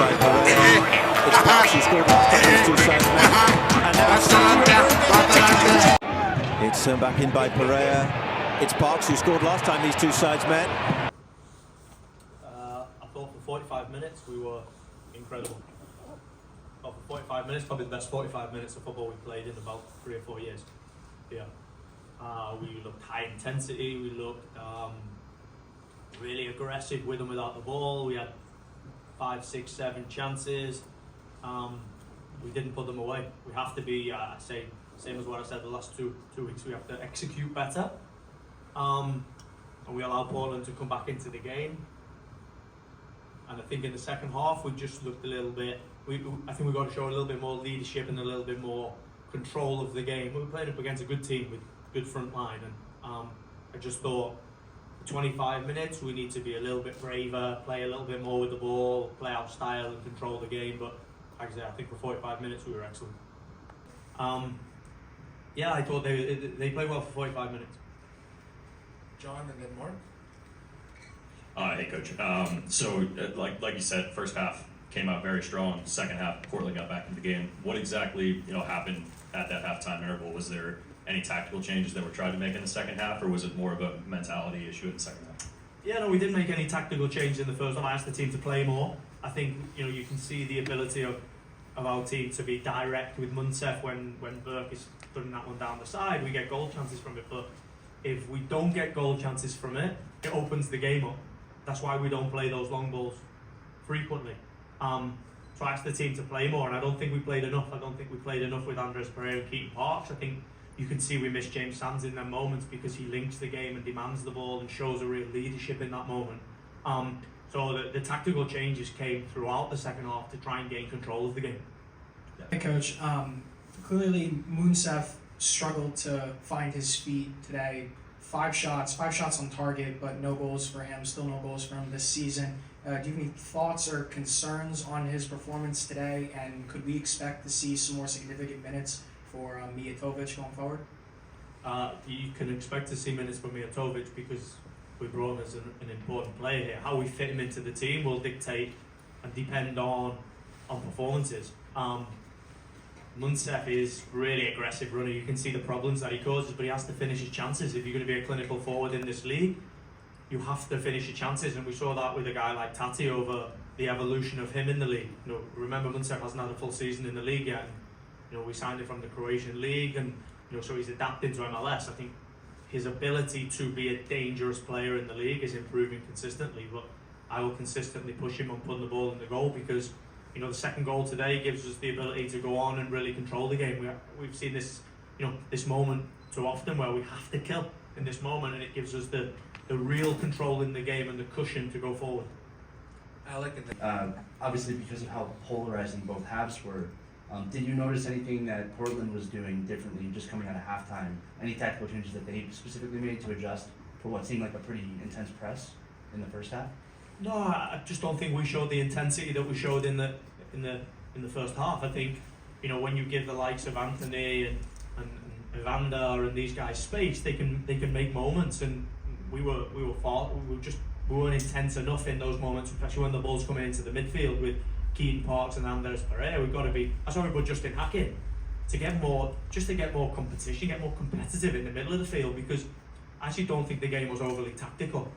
by Pereira. It's Parks who scored last time these two sides met. And now it's turned back in by Pereira. It's Parks who scored last time these two sides met. I thought for 45 minutes we were incredible. For 45 minutes, probably the best 45 minutes of football we played in about 3 or 4 years. Yeah. We looked high intensity, we looked really aggressive with and without the ball. We had 5, 6, 7 chances. We didn't put them away. We have to be, same as what I said the last two weeks, we have to execute better. And we allow Portland to come back into the game. And I think in the second half we just looked a little bit, I think we've got to show a little bit more leadership and a little bit more control of the game. We played up against a good team with good front line, and I just thought for 25 minutes we need to be a little bit braver, play a little bit more with the ball, play our style and control the game. But like I said, I think for 45 minutes we were excellent. Yeah, I thought they played well for 45 minutes. John and then Mark. Hey coach. So like you said, first half came out very strong. Second half, Portland got back into the game. What exactly happened at that halftime interval? Was there any tactical changes that were tried to make in the second half, or was it more of a mentality issue in the second half? Yeah, no, we didn't make any tactical changes in the first half. I asked the team to play more. I think you can see the ability of our team to be direct with Munsef when Burke is putting that one down the side. We get goal chances from it, but if we don't get goal chances from it, it opens the game up. That's why we don't play those long balls frequently. So I asked the team to play more, and I don't think we played enough. I don't think we played enough with Andres Pereira and Keaton Parks. I think you can see we miss James Sands in them moments because he links the game and demands the ball and shows a real leadership in that moment. So the tactical changes came throughout the second half to try and gain control of the game. Hey coach, clearly Munsef struggled to find his feet today. 5 shots on target, but no goals for him, still no goals for him this season. Do you have any thoughts or concerns on his performance today, and could we expect to see some more significant minutes for Mijatovic going forward? You can expect to see minutes for Mijatovic because we brought him as an important player here. How we fit him into the team will dictate and depend on performances. Munsef is really aggressive runner. You can see the problems that he causes, but he has to finish his chances. If you're going to be a clinical forward in this league, you have to finish your chances, and we saw that with a guy like Tati over the evolution of him in the league. Remember, Munsef hasn't had a full season in the league yet. And, we signed him from the Croatian league, and so he's adapting to MLS. I think his ability to be a dangerous player in the league is improving consistently, but I will consistently push him on putting the ball in the goal because the second goal today gives us the ability to go on and really control the game. We've seen this, this moment too often where we have to kill in this moment, and it gives us the real control in the game and the cushion to go forward. Alec and then obviously because of how polarizing both halves were, did you notice anything that Portland was doing differently just coming out of halftime? Any tactical changes that they specifically made to adjust for what seemed like a pretty intense press in the first half? No, I just don't think we showed the intensity that we showed in the first half. I think when you give the likes of Anthony and Evander and these guys space, they can make moments, and we weren't intense enough in those moments, especially when the ball's coming into the midfield with Keaton Parks and Andres Pereira. We've got to be. That's why we put Justin Hack in to get more competition, get more competitive in the middle of the field, because I actually don't think the game was overly tactical.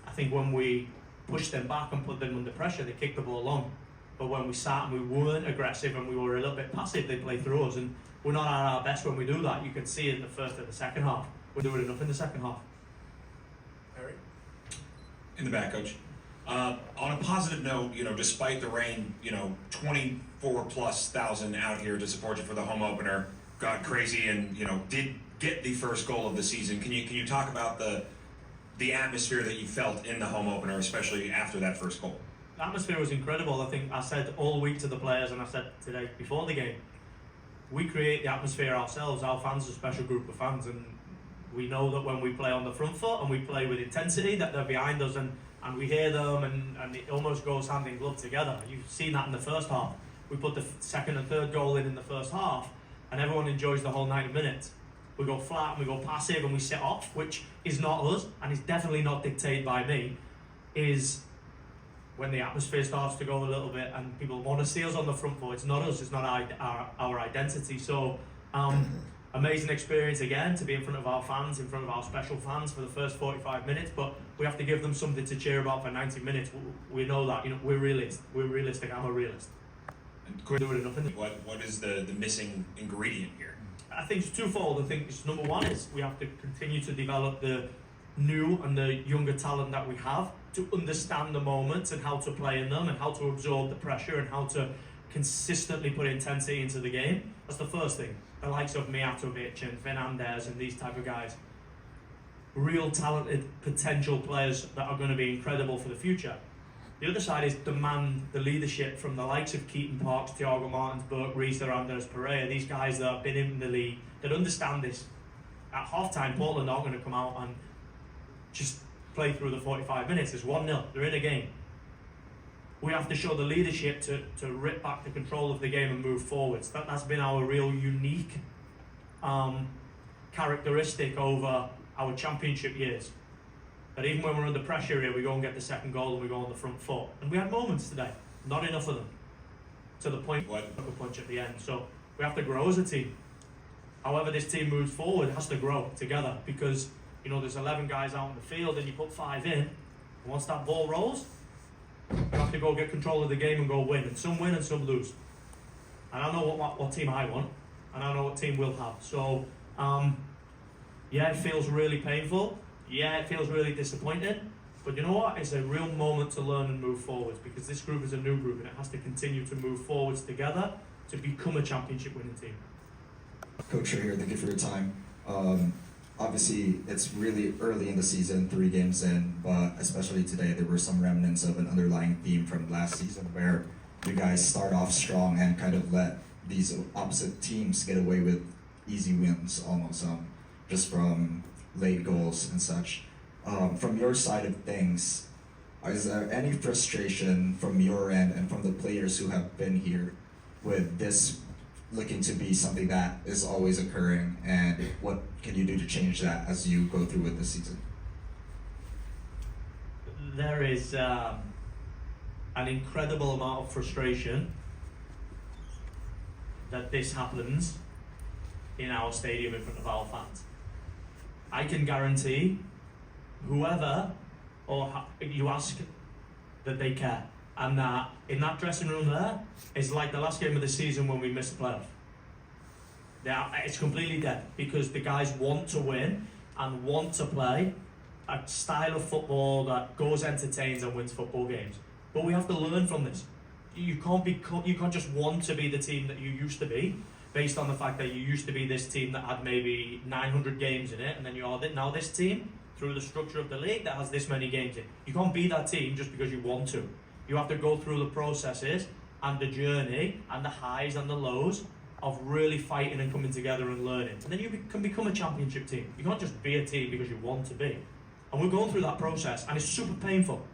I think when we pushed them back and put them under pressure, they kicked the ball long. But when we sat and we weren't aggressive and we were a little bit passive, they played through us, and we're not at our best when we do that. You can see it in the first and the second half. We're doing enough in the second half. Harry? In the back, coach. On a positive note, despite the rain, 24,000+ out here to support you for the home opener, got crazy and, did get the first goal of the season. Can you talk about the atmosphere that you felt in the home opener, especially after that first goal? The atmosphere was incredible. I think I said all week to the players, and I said today before the game, we create the atmosphere ourselves. Our fans are a special group of fans, and we know that when we play on the front foot and we play with intensity, that they're behind us, and we hear them, and it almost goes hand in glove together. You've seen that in the first half. We put the second and third goal in the first half, and everyone enjoys the whole 90 minutes. We go flat, and we go passive, and we sit off, which is not us, and is definitely not dictated by me, is when the atmosphere starts to go a little bit and people want to see us on the front foot. It's not us, it's not our identity. So amazing experience again to be in front of our fans, in front of our special fans for the first 45 minutes, but we have to give them something to cheer about for 90 minutes. We know that, we're realistic, I'm a realist. And Doing enough in what is the missing ingredient here? I think it's twofold. I think it's number one is we have to continue to develop the new and the younger talent that we have to understand the moments and how to play in them and how to absorb the pressure and how to consistently put intensity into the game. That's the first thing. The likes of Mijatovic and Fernandez and these type of guys. Real talented potential players that are going to be incredible for the future. The other side is demand the leadership from the likes of Keaton Parks, Thiago Martins, Burke, Rees, Andres Pereira, these guys that have been in the league, that understand this. At half-time, Portland aren't going to come out and just play through the 45 minutes. It's 1-0, they're in a game. We have to show the leadership to rip back the control of the game and move forwards. That's been our real unique characteristic over our championship years. That even when we're under pressure here, we go and get the second goal and we go on the front foot. And we had moments today, not enough of them, to the point where we took a punch at the end. So we have to grow as a team. However this team moves forward, it has to grow together because there's 11 guys out in the field and you put 5 in. And once that ball rolls, you have to go get control of the game and go win. And some win and some lose. And I know what team I want, and I know what team we'll have. So, yeah, it feels really painful. Yeah, it feels really disappointing. But you know what? It's a real moment to learn and move forwards because this group is a new group and it has to continue to move forwards together to become a championship winning team. Coach here, thank you for your time. Obviously, it's really early in the season, 3 games in, but especially today, there were some remnants of an underlying theme from last season where you guys start off strong and kind of let these opposite teams get away with easy wins almost, just from late goals and such. From your side of things, is there any frustration from your end and from the players who have been here with this looking to be something that is always occurring, and what can you do to change that as you go through with the season? There is an incredible amount of frustration that this happens in our stadium in front of our fans. I can guarantee whoever you ask that they care. And that in that dressing room there, it's like the last game of the season when we missed the playoff. It's completely dead because the guys want to win and want to play a style of football that goes, entertains and wins football games. But we have to learn from this. You can't just want to be the team that you used to be based on the fact that you used to be this team that had maybe 900 games in it, and then you are now this team through the structure of the league that has this many games in. You can't be that team just because you want to. You have to go through the processes and the journey and the highs and the lows of really fighting and coming together and learning. And then you can become a championship team. You can't just be a team because you want to be. And we're going through that process and it's super painful.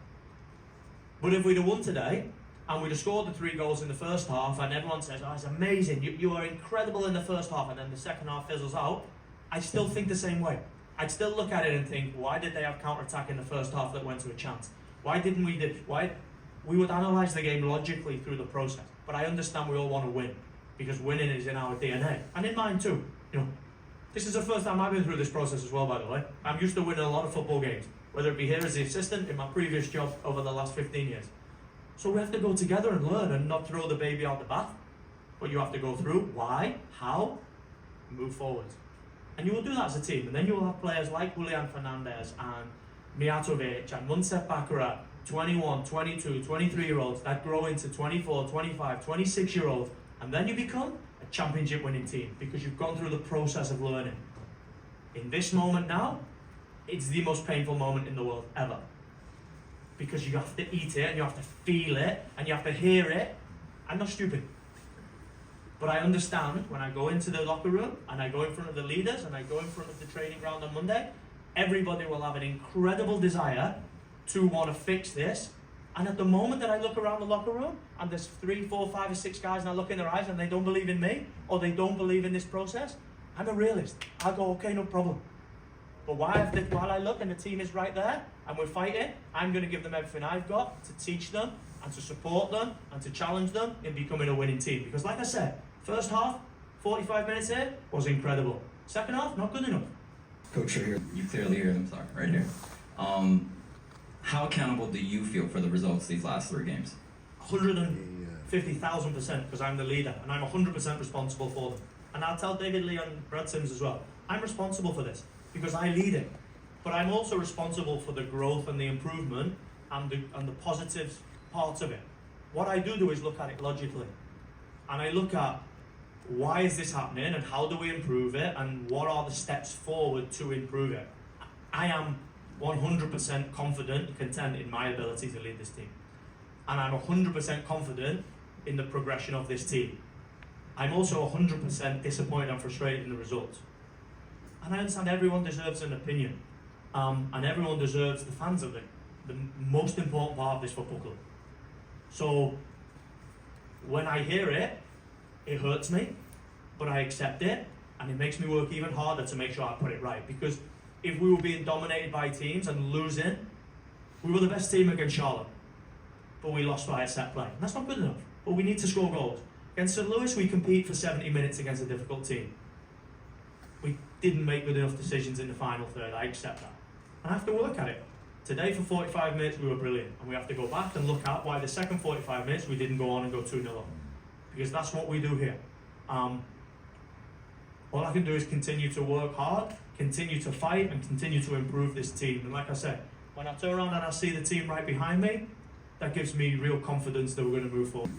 But if we'd have won today and we'd have scored the 3 goals in the first half and everyone says, oh, it's amazing, you are incredible in the first half, and then the second half fizzles out, I still think the same way. I'd still look at it and think, why did they have counter-attack in the first half that went to a chance? We would analyse the game logically through the process, but I understand we all want to win because winning is in our DNA and in mine too. This is the first time I've been through this process as well, by the way. I'm used to winning a lot of football games, whether it be here as the assistant in my previous job over the last 15 years. So we have to go together and learn and not throw the baby out the bath, but you have to go through why, how, move forward. And you will do that as a team, and then you will have players like Julian Fernandez and Mijatovic and Munsef Bakara, 21, 22, 23-year-olds that grow into 24, 25, 26-year-olds, and then you become a championship winning team because you've gone through the process of learning. In this moment now, it's the most painful moment in the world ever because you have to eat it and you have to feel it and you have to hear it. I'm not stupid. But I understand when I go into the locker room and I go in front of the leaders and I go in front of the training ground on Monday, everybody will have an incredible desire to want to fix this. And at the moment that I look around the locker room and there's 3, 4, 5 or 6 guys and I look in their eyes and they don't believe in me or they don't believe in this process, I'm a realist. I go, okay, no problem. But while I look and the team is right there and we're fighting, I'm going to give them everything I've got to teach them and to support them and to challenge them in becoming a winning team. Because like I said, first half, 45 minutes here, was incredible. Second half, not good enough. Coach right here. You clearly hear them talking right here. How accountable do you feel for the results these last 3 games? 150,000%, because I'm the leader and I'm 100% responsible for them. And I'll tell David Lee and Brad Sims as well, I'm responsible for this because I lead it. But I'm also responsible for the growth and the improvement and the positive parts of it. What I do is look at it logically. And I look at why is this happening and how do we improve it and what are the steps forward to improve it. I am 100% confident and content in my ability to lead this team. And I'm 100% confident in the progression of this team. I'm also 100% disappointed and frustrated in the results. And I understand everyone deserves an opinion. And everyone deserves, the fans of the most important part of this football club. So when I hear it, it hurts me, but I accept it, and it makes me work even harder to make sure I put it right. Because if we were being dominated by teams and losing, we were the best team against Charlotte, but we lost by a set play. And that's not good enough, but we need to score goals. Against St. Louis, we compete for 70 minutes against a difficult team. We didn't make good enough decisions in the final third, I accept that. And I have to work at it. Today for 45 minutes we were brilliant, and we have to go back and look at why the second 45 minutes we didn't go on and go 2-0 up. Because that's what we do here. All I can do is continue to work hard, continue to fight, and continue to improve this team. And like I said, when I turn around and I see the team right behind me, that gives me real confidence that we're going to move forward.